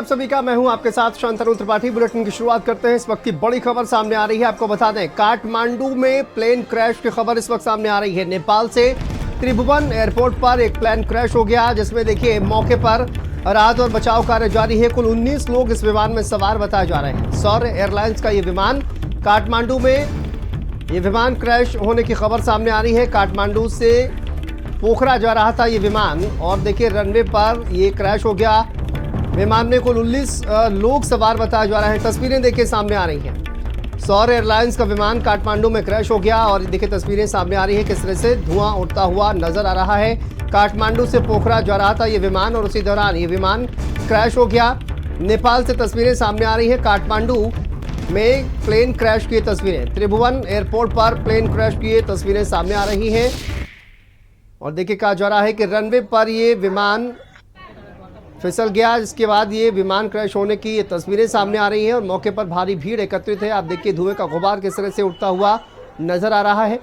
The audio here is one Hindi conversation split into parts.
आप सभी का मैं हूं आपके साथ शांतनु त्रिपाठी। बुलेटिन की शुरुआत करते हैं। इस वक्त की बड़ी खबर सामने आ रही है। आपको बता दें, काठमांडू में प्लेन क्रैश की खबर इस वक्त सामने आ रही है। नेपाल से त्रिभुवन एयरपोर्ट पर एक प्लेन क्रैश हो गया, जिसमें देखिए मौके पर राहत और बचाव कार्य जारी है। कुल 19 लोग इस विमान में सवार बताए जा रहे हैं। सौर एयरलाइंस का ये विमान काठमांडू में ये विमान क्रैश होने की खबर सामने आ रही है। काठमांडू से पोखरा जा रहा था ये विमान और देखिए रनवे पर ये क्रैश हो गया। विमान में कुल 19 लोग सवार बताया जा रहे हैं। तस्वीरें देखिए सामने आ रही हैं। सौर एयरलाइंस का विमान काठमांडू में क्रैश हो गया और देखिए तस्वीरें सामने आ रही है किस तरह से धुआं उड़ता हुआ नजर आ रहा है। काठमांडू से पोखरा जा रहा था ये विमान और उसी दौरान ये विमान क्रैश हो गया। नेपाल से तस्वीरें सामने आ रही है। काठमांडू में प्लेन क्रैश की तस्वीरें, त्रिभुवन एयरपोर्ट पर प्लेन क्रैश की तस्वीरें सामने आ रही हैं और देखिए कहा जा रहा है कि रनवे पर ये विमान फिसल गया, जिसके बाद ये विमान क्रैश होने की ये तस्वीरें सामने आ रही हैं और मौके पर भारी भीड़ एकत्रित है। आप देखिए धुएं का गुबार किस तरह से उठता हुआ नजर आ रहा है।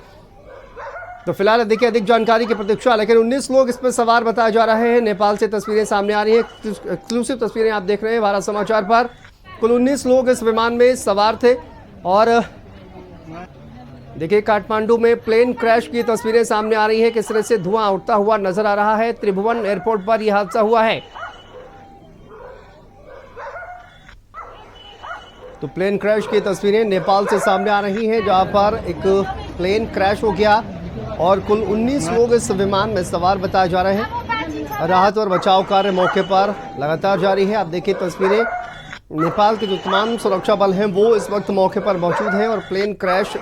तो फिलहाल देखिए अधिक जानकारी की प्रतीक्षा, लेकिन 19 लोग इस पर सवार बताए जा रहे हैं। नेपाल से तस्वीरें सामने आ रही हैं, एक्सक्लूसिव तस्वीरें आप देख रहे हैं भारत समाचार पर। कुल 19 लोग इस विमान में सवार थे और देखिए काठमांडू में प्लेन क्रैश की तस्वीरें सामने आ रही है किस तरह से धुआं उठता हुआ नजर आ रहा है। त्रिभुवन एयरपोर्ट पर यह हादसा हुआ है। तो प्लेन क्रैश की तस्वीरें नेपाल से सामने आ रही हैं, जहां पर एक प्लेन क्रैश हो गया और कुल 19 लोग इस विमान में सवार बताए जा रहे हैं। राहत और बचाव कार्य मौके पर लगातार जारी है। आप देखिए तस्वीरें, नेपाल के जो तमाम सुरक्षा बल हैं वो इस वक्त मौके पर मौजूद हैं और प्लेन क्रैश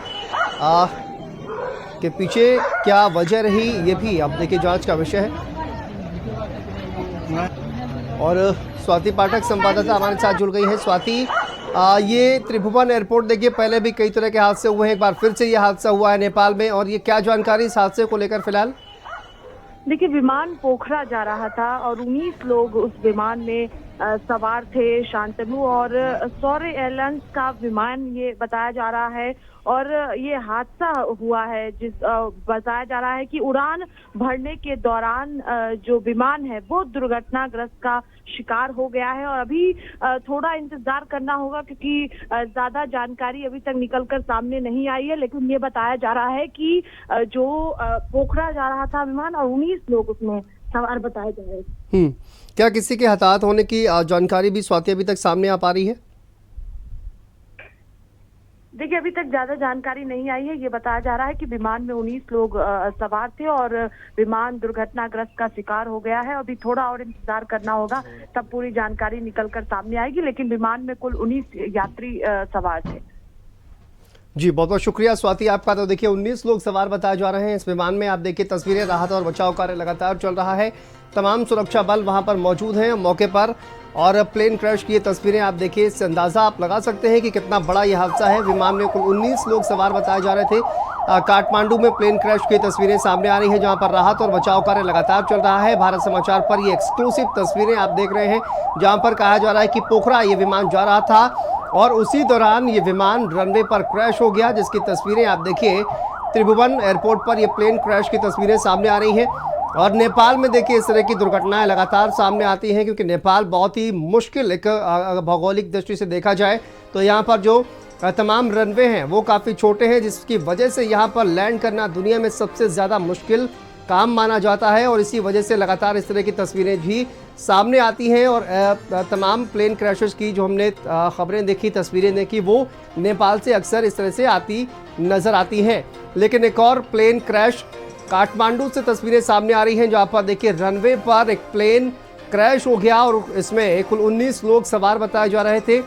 के पीछे क्या वजह रही ये भी अब देखिए जांच का विषय है। और स्वाति पाठक संवाददाता हमारे साथ जुड़ गई है। स्वाति, ये त्रिभुवन एयरपोर्ट देखिए पहले भी कई तरह के हादसे हुए हैं, एक बार फिर से ये हादसा हुआ है नेपाल में, और ये क्या जानकारी इस हादसे को लेकर फिलहाल? देखिए विमान पोखरा जा रहा था और 19 लोग उस विमान में सवार थे शांतनु, और सौर एयरलाइंस का विमान ये बताया जा रहा है और ये हादसा हुआ है जिस बताया जा रहा है कि उड़ान भरने के दौरान जो विमान है वो दुर्घटनाग्रस्त का शिकार हो गया है। और अभी थोड़ा इंतजार करना होगा क्योंकि ज्यादा जानकारी अभी तक निकलकर सामने नहीं आई है, लेकिन ये बताया जा रहा है कि जो पोखरा जा रहा था विमान और 19 लोग उसमें सवार बताए जा रहे हैं। क्या किसी के हताहत होने की जानकारी भी स्वाति अभी तक सामने आ पा रही है? देखिए अभी तक ज्यादा जानकारी नहीं आई है। ये बताया जा रहा है कि विमान में 19 लोग सवार थे और विमान दुर्घटनाग्रस्त का शिकार हो गया है। अभी थोड़ा और इंतजार करना होगा, तब पूरी जानकारी निकलकर सामने आएगी, लेकिन विमान में कुल 19 यात्री सवार थे। जी बहुत बहुत शुक्रिया स्वाति आपका। तो देखिए 19 लोग सवार बताए जा रहे हैं इस विमान में। आप देखिए तस्वीरें, राहत और बचाव कार्य लगातार चल रहा है। तमाम सुरक्षा बल वहां पर मौजूद हैं मौके पर, और प्लेन क्रैश की ये तस्वीरें आप देखिए, इससे अंदाजा आप लगा सकते हैं कि कितना बड़ा ये हादसा है। विमान में कुल 19 लोग सवार बताए जा रहे थे। काठमांडू में प्लेन क्रैश की तस्वीरें सामने आ रही हैं, जहां पर राहत और बचाव कार्य लगातार चल रहा है। भारत समाचार पर ये एक्सक्लूसिव तस्वीरें आप देख रहे हैं, जहां पर कहा जा रहा है कि पोखरा ये विमान जा रहा था और उसी दौरान ये विमान रनवे पर क्रैश हो गया, जिसकी तस्वीरें आप देखिए त्रिभुवन एयरपोर्ट पर ये प्लेन क्रैश की तस्वीरें सामने आ रही हैं। और नेपाल में देखिए इस तरह की दुर्घटनाएं लगातार सामने आती हैं, क्योंकि नेपाल बहुत ही मुश्किल एक भौगोलिक दृष्टि से देखा जाए तो यहाँ पर जो तमाम रनवे हैं वो काफ़ी छोटे हैं, जिसकी वजह से यहाँ पर लैंड करना दुनिया में सबसे ज़्यादा मुश्किल काम माना जाता है। और इसी वजह से लगातार इस तरह की तस्वीरें भी सामने आती हैं और तमाम प्लेन क्रैशेस की जो हमने खबरें देखी, तस्वीरें देखी, वो नेपाल से अक्सर इस तरह से आती नज़र आती हैं। लेकिन एक और प्लेन क्रैश काठमांडू से तस्वीरें सामने आ रही हैं, जहाँ पर देखिए रनवे पर एक प्लेन क्रैश हो गया और इसमें कुल 19 लोग सवार बताए जा रहे थे।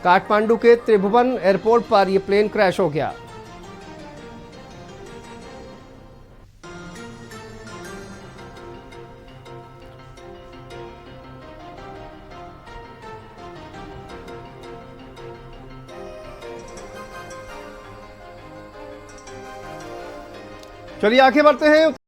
काठमांडू के त्रिभुवन एयरपोर्ट पर यह प्लेन क्रैश हो गया। चलिए आगे बढ़ते हैं।